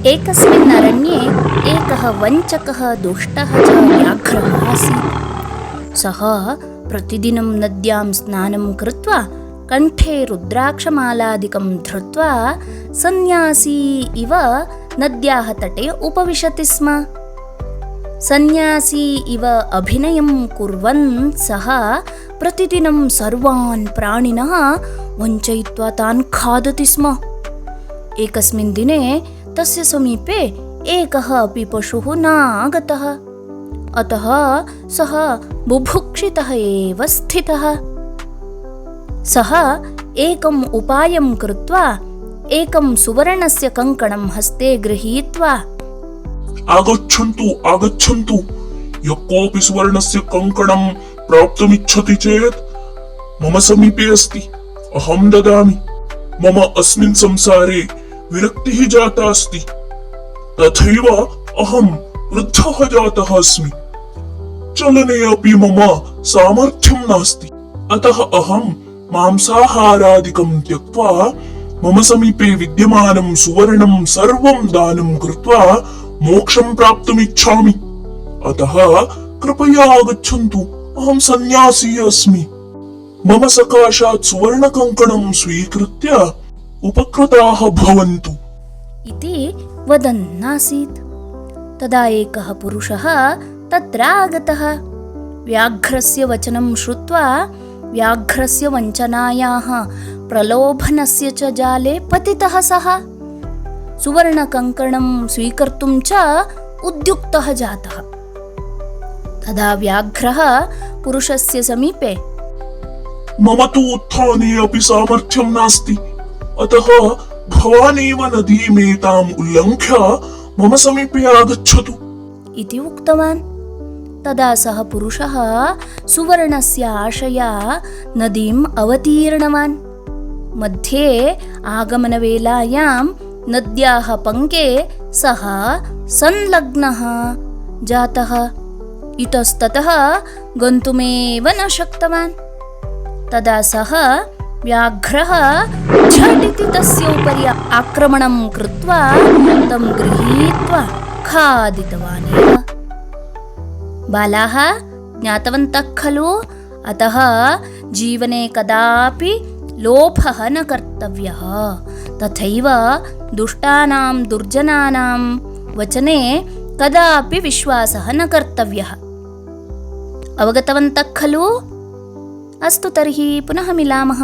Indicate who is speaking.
Speaker 1: एकस्मिन् अरण्ये एकः वञ्चकः दुष्टः च व्याघ्रः आसीत्। सः प्रतिदिनं नद्यां स्नानं कृत्वा कण्ठे रुद्राक्षमालादिकं धृत्वा सन्न्यासी इव नद्याः तटे उपविशति स्म। सन्न्यासी इव अभिनयं कुर्वन् सः प्रतिदिनं सर्वान् प्राणिनः वञ्चयित्वा तान् खादति स्म। एकस्मिन् दिने तस्य समीपे एकः अपि पशुः न आगतः। अतः सः बुभुक्षितः एव स्थितः। सः एकम् उपायं कृत्वा एकं सुवर्णस्य कङ्कणं हस्ते गृहीत्वा
Speaker 2: आगच्छन्तु आगच्छन्तु, यः कोऽपि सुवर्णस्य कङ्कणं प्राप्तुमिच्छति चेत् मम समीपे अस्ति, अहं ददामि। मम अस्मिन् संसारे विरक्तिः जाता अस्ति, तथैव अहं वृद्धः जातः अस्मि। चलने अपि मम सामर्थ्यं नास्ति, अतः अहं मांसाहारादिकं त्यक्त्वा मम समीपे विद्यमानं सुवर्णं सर्वं दानं कृत्वा मोक्षं प्राप्तुमिच्छामि। अतः कृपया आगच्छन्तु, अहं सन्न्यासी अस्मि। मम सकाशात् सुवर्णकङ्कणं स्वीकृत्य उपकृताः भवन्तु
Speaker 1: इति वदन्नासीत्। तदा एकः पुरुषः तत्र आगतः। व्याघ्रस्य वचनं श्रुत्वा व्याघ्रस्य वञ्चनायाः प्रलोभनस्य च जाले पतितः सः। सुवर्णकङ्कणं स्वीकर्तुं च उद्युक्तः जातः। तदा व्याघ्रः पुरुषस्य समीपे
Speaker 2: मम तु उत्थाने अपि सामर्थ्यं नास्ति, अतः भवानेव नदीमेताम् उल्लङ्घ्य मम समीपे आगच्छतु
Speaker 1: इति उक्तवान्। तदा सः पुरुषः सुवर्णस्य आशया नदीम् अवतीर्णवान्। मध्ये आगमनवेलायां नद्याः पङ्के सः संलग्नः जातः। इतस्ततः गन्तुमेव न शक्तवान्। तदा सः व्याघ्रः झटिति तस्य उपरि आक्रमणं कृत्वा तं गृहीत्वा खादितवान् एव। बालाः ज्ञातवन्तः खलु, अतः जीवने कदापि लोभः न कर्तव्यः। तथैव दुष्टानां दुर्जनानां वचने कदापि विश्वासः न कर्तव्यः। अवगतवन्तः खलु? अस्तु तर्हि पुनः मिलामः।